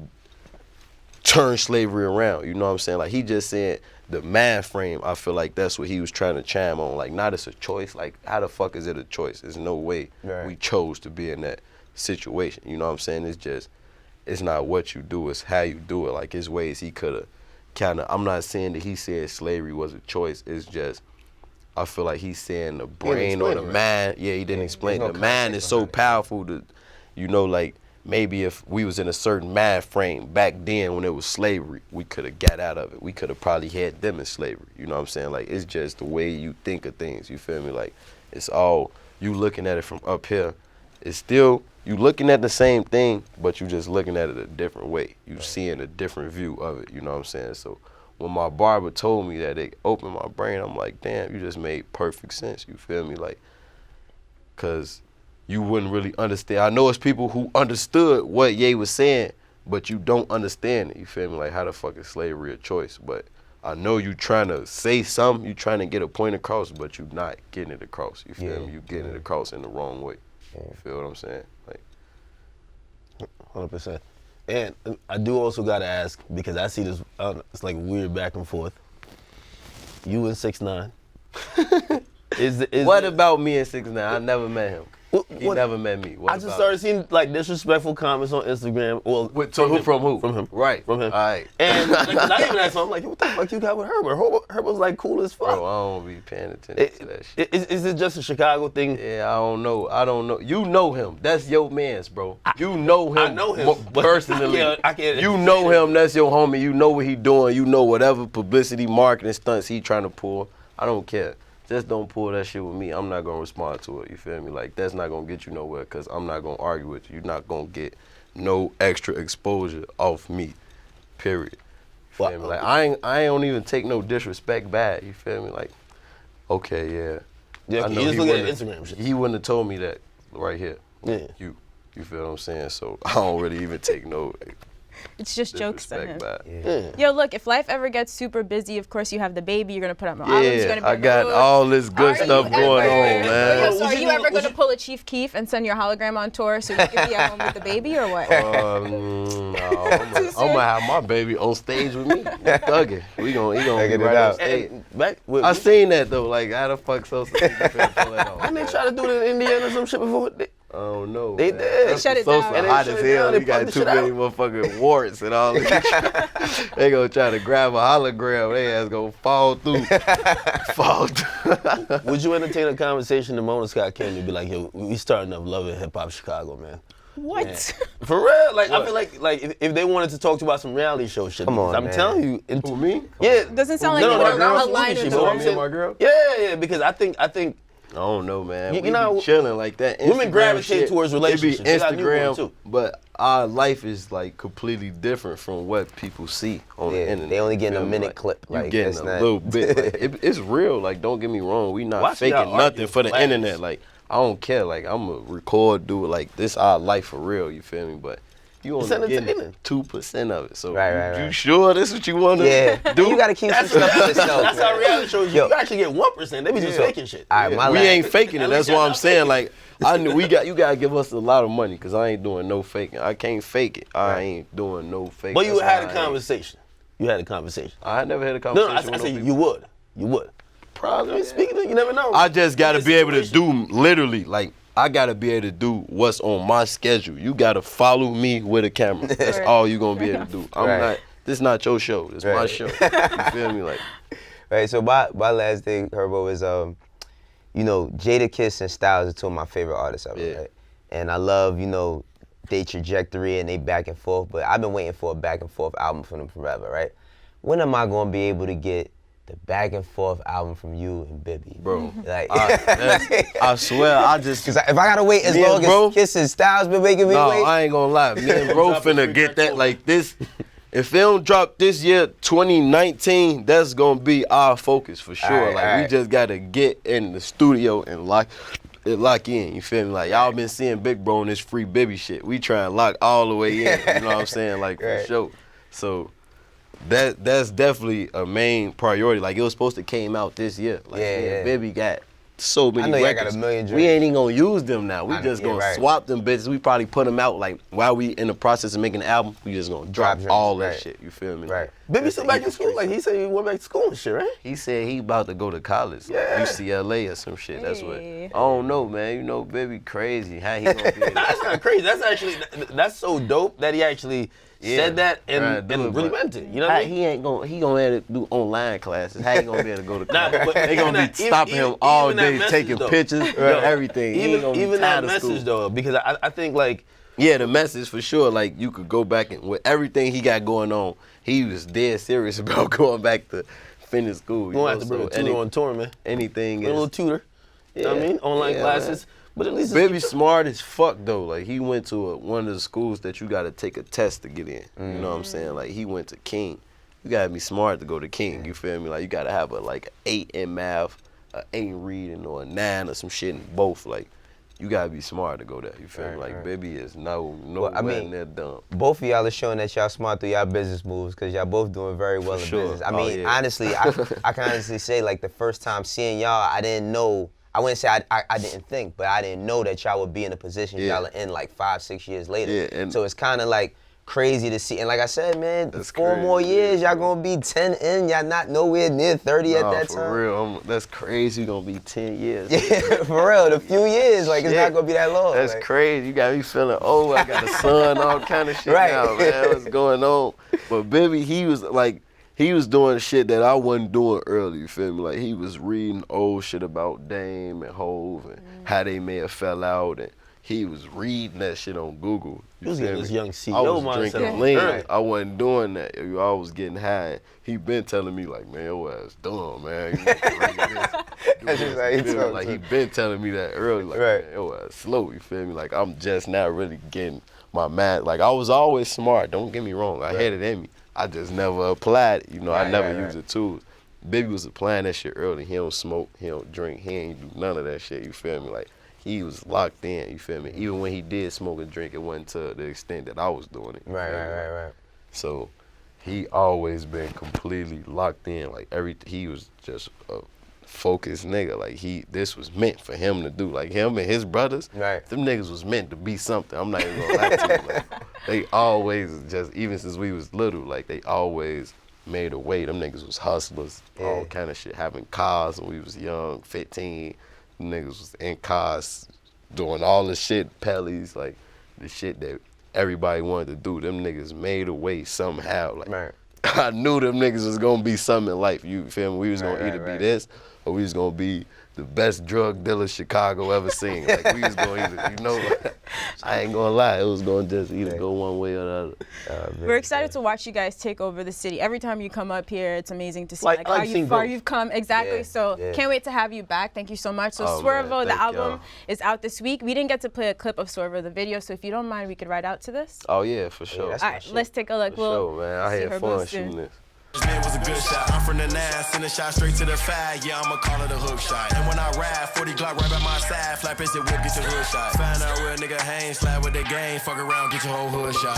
turned slavery around. You know what I'm saying? Like, he just saying the mind frame, I feel like that's what he was trying to chime on. Like, not it's a choice. Like, how the fuck is it a choice? There's no way we chose to be in that situation. You know what I'm saying? It's just, it's not what you do, it's how you do it. Like, his ways he could have kind of, I'm not saying that he said slavery was a choice. It's just, I feel like he's saying the brain or the mind. Yeah, he didn't explain. The mind is so powerful to, you know, like, maybe if we was in a certain mind frame back then when it was slavery, we could have got out of it. We could have probably had them in slavery. You know what I'm saying? Like, it's just the way you think of things. You feel me? Like, it's all, you looking at it from up here. It's still, you looking at the same thing, but you just looking at it a different way. You seeing a different view of it, you know what I'm saying? So when my barber told me that, it opened my brain. I'm like, damn, you just made perfect sense, you feel me? Like, cause you wouldn't really understand. I know it's people who understood what Ye was saying, but you don't understand it, you feel me? Like, how the fuck is slavery a choice? But I know you trying to say something, you trying to get a point across, but you not getting it across, you feel me? You getting it across in the wrong way. You feel what I'm saying? Like, 100%. And I do also gotta ask, because I see this, it's like weird back and forth. You and 6ix9ine. What about me and 6ix9ine? I never met him. He never met me. What I just started seeing like disrespectful comments on Instagram. Well, from who? From him. Right. From him. All right. And like, I even asked him, I'm like, what the fuck you got with Herbo? Herbo's like cool as fuck. Bro, I don't be paying attention to that shit. Is it just a Chicago thing? Yeah, I don't know. You know him. That's your mans, bro. You know him. I know him personally. Yeah, I can't. You know him. That's your homie. You know what he doing. You know whatever publicity, marketing stunts he trying to pull. I don't care. Just don't pull that shit with me. I'm not going to respond to it, you feel me? Like, that's not going to get you nowhere because I'm not going to argue with you. You're not going to get no extra exposure off me, period. You feel me? Like, I don't even take no disrespect back, you feel me? Like, okay, yeah. Yeah, you just look at Instagram shit. He wouldn't have told me that right here. Yeah. You feel what I'm saying? So I don't really even take no It's just jokes to him. Yeah. Yo, look, if life ever gets super busy, of course you have the baby. You're gonna put out more albums. You're gonna be I got all this good stuff going on, man. So are you ever gonna pull a Chief Keef and send your hologram on tour so you can be at home with the baby, or what? No, I'm gonna have my baby on stage with me. Thugging. He gonna be right on stage. I seen that though. Like, how the fuck so pull that off? Didn't they try to do it in Indiana or some shit before? I don't know. They man. did. They shut it So down. hot as hell. He got too many motherfucking warts and all that. They gonna try to grab a hologram. They ass gonna fall through. Would you entertain a conversation to Mona Scott King and be like, yo, we starting up Love and Hip Hop Chicago, man? What? Man. For real? Like, I feel like if they wanted to talk to you about some reality show shit, Come on, I'm man. telling you. Who, me? Yeah. Doesn't sound like No, you my want girl, a line or she two. was- Me and my girl? Yeah, because I think I don't know, man. You We know, be chilling like that. women Instagram gravitate shit, towards relationships. It They be got newborn, Instagram, too. but our life is like completely different from what people see on the internet. They only getting You a feel me? minute Like, clip. You Like, getting that's a not- little bit. Like, it's real. Like, don't get me wrong. We not Watch faking y'all nothing argue for the class. internet. Like, I don't care. Like, I'm gonna record, do it. Like, this our life for real. You feel me? But you It's only getting entertaining. 2% of it. So Right. you sure this what you want to Yeah. do? You gotta keep some stuff to yourself. that's how reality shows you. You actually get 1%. They be just faking shit. All right, my We last- ain't faking it. At That's least what y'all I'm not saying. faking Like, I knew you gotta give us a lot of money because I ain't doing no faking. I can't fake it. I ain't doing no faking. But you That's had why a I ain't. conversation. You had a conversation. I had never had a No, conversation. I with said people. you would. You would. Probably. Speaking of, you never know. I just gotta In be this able to situation. do literally like. I gotta be able to do what's on my schedule. You gotta follow me with a camera. That's Right. all you gonna be able to do. I'm Right. not. This not your show. This my Right. show. You feel me? Like. Right, so my last thing, Herbo, is you know, Jadakiss and Styles are two of my favorite artists ever, Yeah. right? and I love, you know, their trajectory and they back and forth, but I've been waiting for a back and forth album from them forever, right? When am I gonna be able to get the back and forth album from you and Bibby? Bro, like, I swear, I just... Cause if I gotta wait as long as Kisses Styles been making me wait. No, I ain't gonna lie. Me and bro finna get that, like this. If it don't drop this year, 2019, that's gonna be our focus for sure. We just gotta get in the studio and lock in. You feel me? Like y'all been seeing Big Bro on this free Bibby shit. We try and lock all the way in. You know what I'm saying? Like for sure. So that's definitely a main priority. Like it was supposed to came out this year. Like Bibby got so many records. I got a million we ain't even gonna use them now. We just gonna swap them bitches. We probably put them out like while we in the process of making the album. We just gonna drop all that shit. You feel me? Right. Bibby still back in school? Like he said he went back to school and shit, right? He said he about to go to college, like UCLA or some shit. That's what. I don't know, man. You know, Bibby crazy. How he gonna be? That's not crazy. That's actually so dope that he actually said that and really meant it. You know what I mean? He gonna have to do online classes. How he gonna be able to go to college? They gonna be stopping him all day, taking pictures, everything. Even that message though, because I think like the message for sure. Like you could go back and with everything he got going on, he was dead serious about going back to finish school. You have to bring a tutor on tour, man. Anything a little tutor. You know what I mean? Online classes. Man. But at least Bibby smart as fuck though. Like he went to one of the schools that you gotta take a test to get in. You know what I'm saying? Like he went to King. You gotta be smart to go to King. You feel me? Like you gotta have an 8 in math, an 8 in reading, or a 9 or some shit in both. Like you gotta be smart to go there. You feel me? Like Bibby is nowhere dumb. Both of y'all are showing that y'all smart through y'all business moves because y'all both doing very well in business. I mean, honestly, I can honestly say like the first time seeing y'all, I didn't know. I wouldn't say I didn't think, but I didn't know that y'all would be in a position y'all are in like 5-6 years later. Yeah, so it's kind of like crazy to see. And like I said, man, that's 4 more years, y'all gonna be 10 in. Y'all not nowhere near 30 at that time. For real, that's crazy. You gonna be 10 years. Yeah, for real. The few years, like it's not gonna be that long. That's crazy. You got me feeling old. I got a son, all kind of shit now, man. What's going on? But Bibby, he was doing shit that I wasn't doing early, you feel me? Like, he was reading old shit about Dame and Hov and how they may have fell out, and he was reading that shit on Google. You was getting this young CEO I was drinking lean. I wasn't doing that. I was getting high. He been telling me, like, man, your ass dumb, man. You need to read this. That's just how he talks. Like, he been telling me that early, like, man, your ass slow, you feel me? Like, I'm just now really getting my mind. Like, I was always smart, don't get me wrong. I had it in me. I just never applied it, you know. I never used the tools. Bibby was applying that shit early. He don't smoke, he don't drink, he ain't do none of that shit, you feel me? Like, he was locked in, you feel me? Even when he did smoke and drink, it wasn't to the extent that I was doing it. Right. So, he always been completely locked in. Like, he was just a focused nigga. Like, this was meant for him to do. Like, him and his brothers, them niggas was meant to be something. I'm not even gonna lie to you. Like, they always just, even since we was little, like, they always made a way. Them niggas was hustlers, all kind of shit. Having cars when we was young, 15. Them niggas was in cars doing all the shit, Pellies, like, the shit that everybody wanted to do. Them niggas made a way somehow. Like, I knew them niggas was gonna be something in life. You feel me? We was gonna either be this or we was gonna be the best drug dealer Chicago ever seen. Like, we was gonna either, you know, I ain't gonna lie, it was gonna just either go one way or the other. We're excited to watch you guys take over the city. Every time you come up here, it's amazing to see like how far you've come. Exactly. So can't wait to have you back. Thank you so much. So Swervo, the album is out this week. We didn't get to play a clip of Swervo, the video. So if you don't mind, we could ride out to this. Oh yeah, for sure. All right, let's take a look. For sure, man. I had fun shooting this. This man was a good shot. I'm from the 9, send a shot straight to the 5. Yeah, I'ma call it a hook shot. And when I ride, 40 Glock right by my side, flap it, whip, get your hood shot. Find out real nigga hang, slide with the gang, fuck around, get your whole hood shot.